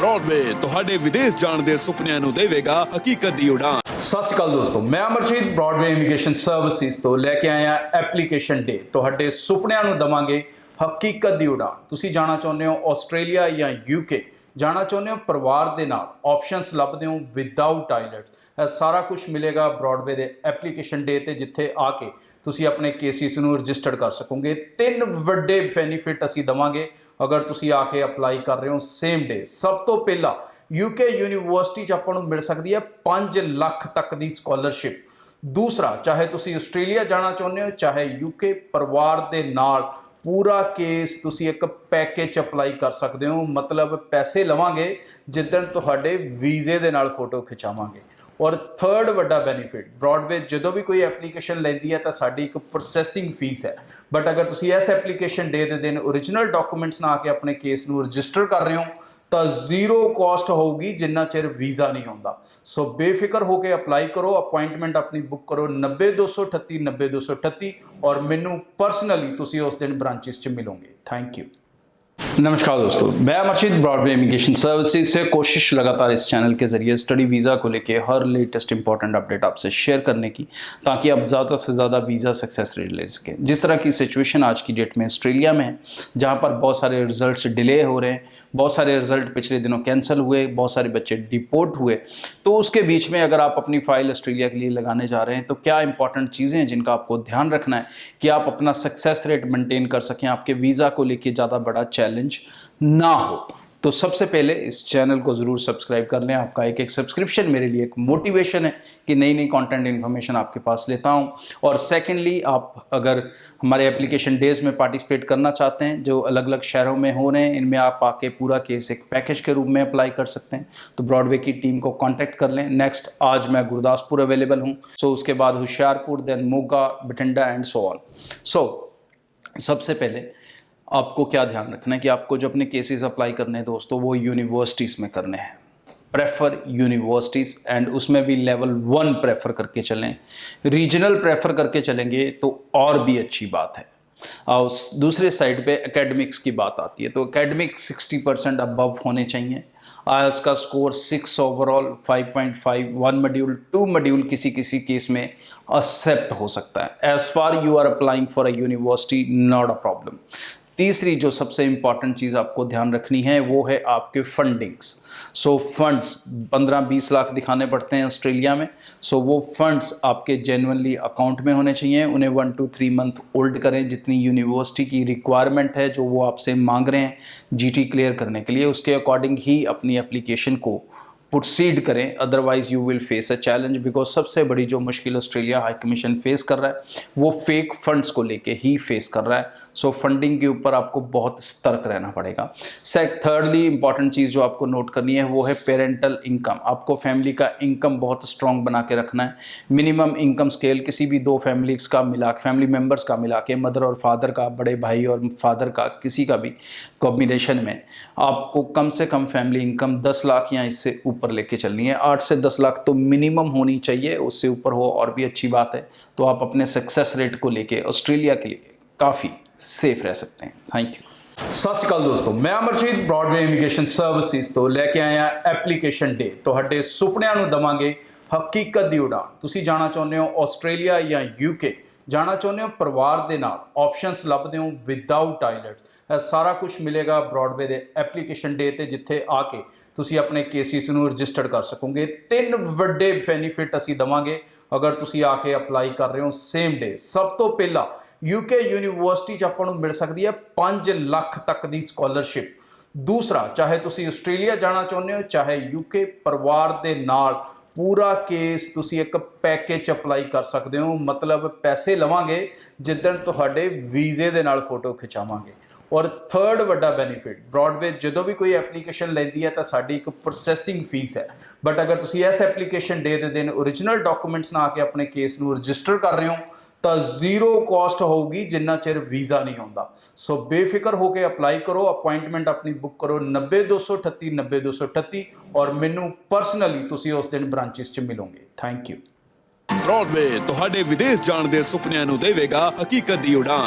Broadway ਤੁਹਾਡੇ ਵਿਦੇਸ਼ ਜਾਣ ਦੇ ਸੁਪਨਿਆਂ ਨੂੰ ਦੇਵੇਗਾ ਹਕੀਕਤ ਦੀ ਉਡਾਨ। ਸਤਿ ਸ਼੍ਰੀ ਅਕਾਲ ਦੋਸਤੋ, ਮੈਂ ਅਮਰਜੀਤ ਬ੍ਰੌਡਵੇ ਇਮੀਗ੍ਰੇਸ਼ਨ ਸਰਵਿਸਿਜ਼ ਤੋਂ ਲੈ ਕੇ ਆਇਆ ਐਪਲੀਕੇਸ਼ਨ ਡੇ। ਤੁਹਾਡੇ ਸੁਪਨਿਆਂ ਨੂੰ ਦਵਾਂਗੇ ਹਕੀਕਤ ਦੀ ਉਡਾਨ। ਤੁਸੀਂ ਜਾਣਾ ਚਾਹੁੰਦੇ ਹੋ ਆਸਟ੍ਰੇਲੀਆ ਜਾਂ ਯੂਕੇ, ਜਾਣਾ ਚਾਹੁੰਦੇ ਹੋ ਪਰਿਵਾਰ ਦੇ ਨਾਲ, ਆਪਸ਼ਨਸ ਲੱਭਦੇ ਹੋ ਵਿਦਆਊਟ ਆਈਲੈਟਸ। ਇਹ ਸਾਰਾ ਕੁਝ ਮਿਲੇਗਾ ਬ੍ਰੌਡਵੇ ਦੇ ਐਪਲੀਕੇਸ਼ਨ ਡੇ ਤੇ, ਜਿੱਥੇ ਆ ਕੇ ਤੁਸੀਂ ਆਪਣੇ ਕੇਸਿਸ ਨੂੰ ਰਜਿਸਟਰ ਕਰ ਸਕੋਗੇ। 3 ਵੱਡੇ ਬੈਨੀਫਿਟ ਅਸੀਂ ਦਵਾਂਗੇ अगर ਤੁਸੀਂ ਆ ਕੇ ਅਪਲਾਈ ਕਰ ਰਹੇ ਹੋ ਸੇਮ ਡੇ। ਸਭ ਤੋਂ ਪਹਿਲਾਂ ਯੂਕੇ ਯੂਨੀਵਰਸਿਟੀ 'ਚ ਆਪਾਂ ਨੂੰ ਮਿਲ ਸਕਦੀ ਹੈ 5 ਲੱਖ ਤੱਕ ਦੀ ਸਕਾਲਰਸ਼ਿਪ। ਦੂਸਰਾ, ਚਾਹੇ ਤੁਸੀਂ ਆਸਟ੍ਰੇਲੀਆ ਜਾਣਾ ਚਾਹੁੰਦੇ ਹੋ ਚਾਹੇ ਯੂਕੇ, ਪਰਿਵਾਰ ਦੇ ਨਾਲ ਪੂਰਾ ਕੇਸ ਤੁਸੀਂ ਇੱਕ ਪੈਕੇਜ ਅਪਲਾਈ ਕਰ ਸਕਦੇ ਹੋ। ਮਤਲਬ ਪੈਸੇ ਲਵਾਂਗੇ ਜਿੱਦਣ ਤੁਹਾਡੇ ਵੀਜ਼ੇ ਦੇ ਨਾਲ ਫੋਟੋ ਖਿਚਾਵਾਂਗੇ। और थर्ड वड्डा बेनीफिट, ब्रॉडवे जो भी कोई एप्लीकेशन लेंदी है तो साड़ी एक प्रोसैसिंग फीस है। बट अगर तुसी इस एप्लीकेशन डे के दिन ओरिजिनल डॉक्यूमेंट्स ना आके अपने केस नूं रजिस्टर कर रहे हो तो जीरो कॉस्ट होगी जिन्ना चिर वीज़ा नहीं आता। सो बेफिक्र होकर अप्लाई करो, अपॉइंटमेंट अपनी बुक करो 90-238 90-238 और मैनू परसनली तुसी उस दिन ब्रांचिस च मिलोगे। Thank you. नमस्कार दोस्तों, मैं अमरजीत ब्रॉडवे इमिग्रेशन सर्विसेज से कोशिश लगातार इस चैनल के जरिए स्टडी वीज़ा को लेके हर लेटेस्ट इंपॉर्टेंट अपडेट आपसे शेयर करने की, ताकि आप ज़्यादा से ज़्यादा वीज़ा सक्सेस रेट ले सकें। जिस तरह की सिचुएशन आज की डेट में ऑस्ट्रेलिया में है, जहाँ पर बहुत सारे रिजल्ट्स डिले हो रहे हैं, बहुत सारे रिजल्ट पिछले दिनों कैंसिल हुए, बहुत सारे बच्चे डिपोर्ट हुए, तो उसके बीच में अगर आप अपनी फ़ाइल ऑस्ट्रेलिया के लिए लगाने जा रहे हैं तो क्या इंपॉर्टेंट चीज़ें हैं जिनका आपको ध्यान रखना है कि आप अपना सक्सेस रेट मेंटेन कर सकें, आपके वीज़ा को लेके ज़्यादा बड़ा चैलेंज ना हो। तो सबसे पहले इस चैनल को ज़रूर सब्सक्राइब कर लें। आपका एक सब्सक्रिप्शन मेरे लिए एक मोटिवेशन है कि नई नई कंटेंट इन्फॉर्मेशन आपके पास लेता हूं। और सेकेंडली, आप अगर हमारे एप्लीकेशन डेज में पार्टिसिपेट करना चाहते हैं जो अलग अलग शहरों में हो रहे हैं, इनमें आप आके पूरा केस एक पैकेज के रूप में अप्लाई कर सकते हैं। तो ब्रॉडवे की टीम को कॉन्टैक्ट कर लें। नेक्स्ट, आज मैं गुरदासपुर अवेलेबल हूँ, सो उसके बाद Hoshiarpur, then Moga, Bathinda and so on. So सबसे पहले आपको क्या ध्यान रखना है कि आपको जो अपने केसेस अप्लाई करने हैं दोस्तों, वो यूनिवर्सिटीज़ में करने हैं। प्रेफर यूनिवर्सिटीज़, एंड उसमें भी लेवल 1 प्रेफर करके चलें। रीजनल प्रेफर करके चलेंगे तो और भी अच्छी बात है। और दूसरे साइड पे एकेडमिक्स की बात आती है तो एकेडमिक 60% अबव होने चाहिए। आईएलटीएस का स्कोर 6 ओवरऑल, 5.5, 1 मॉड्यूल, 2 मॉड्यूल किसी किसी केस में एक्सेप्ट हो सकता है। As far you are applying for a university, not a problem. तीसरी जो सबसे इंपॉर्टेंट चीज़ आपको ध्यान रखनी है वो है आपके फंडिंग्स। सो फंड्स 15-20 लाख दिखाने पड़ते हैं ऑस्ट्रेलिया में। सो वो फंड्स आपके जेन्युइनली अकाउंट में होने चाहिए। उन्हें 1 to 3 मंथ होल्ड करें, जितनी यूनिवर्सिटी की रिक्वायरमेंट है जो वो आपसे मांग रहे हैं जीटी क्लियर करने के लिए, उसके अकॉर्डिंग ही अपनी एप्लीकेशन को प्रोसीड करें। Otherwise you will face a challenge, because सबसे बड़ी जो मुश्किल ऑस्ट्रेलिया हाई कमीशन फेस कर रहा है वो फेक फंड्स को लेके ही फेस कर रहा है। सो फंडिंग के ऊपर आपको बहुत सतर्क रहना पड़ेगा। थर्डली इंपॉर्टेंट चीज़ जो आपको नोट करनी है वो है पेरेंटल इनकम। आपको फैमिली का इनकम बहुत स्ट्रॉन्ग बना के रखना है। मिनिमम इनकम स्केल किसी भी 2 फैमिलीज का मिला, फैमिली मेम्बर्स का मिला के, मदर और फादर का, बड़े भाई और फादर का, किसी का भी कॉम्बिनेशन में आपको कम से कम फैमिली इनकम 10 लाख या इससे ऊपर लेके चलनी है। 8 से 10 लाख तो मिनिमम होनी चाहिए, उससे ऊपर हो और भी अच्छी बात है। तो आप अपने सक्सेस रेट को लेके ऑस्ट्रेलिया के लिए काफ़ी सेफ रह सकते हैं। Thank you. सत श्री अकाल दोस्तों, मैं अमरजीत ब्रॉडवे इमिग्रेशन सर्विसेज तो लेके आया एप्लीकेशन डे। ਤੁਹਾਡੇ ਸੁਪਨਿਆਂ ਨੂੰ ਦਵਾਂਗੇ ਹਕੀਕਤ ਦੀ ਉਡਾਨ। ਤੁਸੀਂ ਜਾਣਾ ਚਾਹੁੰਦੇ ਹੋ ਆਸਟ੍ਰੇਲੀਆ ਜਾਂ ਯੂਕੇ, ਜਾਣਾ ਚਾਹੁੰਦੇ ਹੋ ਪਰਿਵਾਰ ਦੇ ਨਾਲ, ਆਪਸ਼ਨਸ ਲੱਭਦੇ ਹੋ ਵਿਦਆਊਟ ਆਈਲੈਟਸ। ਇਹ ਸਾਰਾ ਕੁਝ ਮਿਲੇਗਾ ਬ੍ਰੌਡਵੇ ਦੇ ਐਪਲੀਕੇਸ਼ਨ ਡੇ ਤੇ, ਜਿੱਥੇ ਆ ਕੇ ਤੁਸੀਂ ਆਪਣੇ ਕੇਸਿਸ ਨੂੰ ਰਜਿਸਟਰ ਕਰ ਸਕੋਗੇ। 3 ਵੱਡੇ ਬੈਨੀਫਿਟ ਅਸੀਂ ਦਵਾਂਗੇ अगर ਤੁਸੀਂ ਆ ਕੇ ਅਪਲਾਈ ਕਰ ਰਹੇ ਹੋ ਸੇਮ ਡੇ। ਸਭ ਤੋਂ ਪਹਿਲਾਂ ਯੂਕੇ ਯੂਨੀਵਰਸਿਟੀ 'ਚ ਆਪਾਂ ਨੂੰ ਮਿਲ ਸਕਦੀ ਹੈ 5 ਲੱਖ ਤੱਕ ਦੀ ਸਕਾਲਰਸ਼ਿਪ। दूसरा, चाहे तुसी ऑस्ट्रेलिया जाना चाਹੁੰਦੇ हो चाहे यूके, परिवार के नाल पूरा केस तुसी एक पैकेज अप्लाई कर सकते हो। मतलब पैसे लवांगे जिद्दन तुहाडे वीज़े दे नाल फोटो खिचावांगे। और थर्ड वड्डा बेनीफिट, ब्रॉडवे जो भी कोई एप्लीकेशन लेंदी है तो साड़ी एक प्रोसैसिंग फीस है। बट अगर तुसी इस एप्लीकेशन डे के दिन ओरिजिनल डॉक्यूमेंट्स ना आके अपने केस नूं रजिस्टर कर रहे हो तो जीरो कॉस्ट होगी जिन्ना चिर वीज़ा नहीं आता। सो बेफिक्र होकर अप्लाई करो, अपॉइंटमेंट अपनी बुक करो 90-238 90-238 और मैनू परसनली तुसी उस दिन ब्रांचिस च मिलोगे। Thank you. ब्रॉडवे ਤੁਹਾਡੇ ਵਿਦੇਸ਼ ਜਾਣ ਦੇ ਸੁਪਨਿਆਂ ਨੂੰ ਦੇਵੇਗਾ ਹਕੀਕਤ ਦੀ ਉਡਾਨ।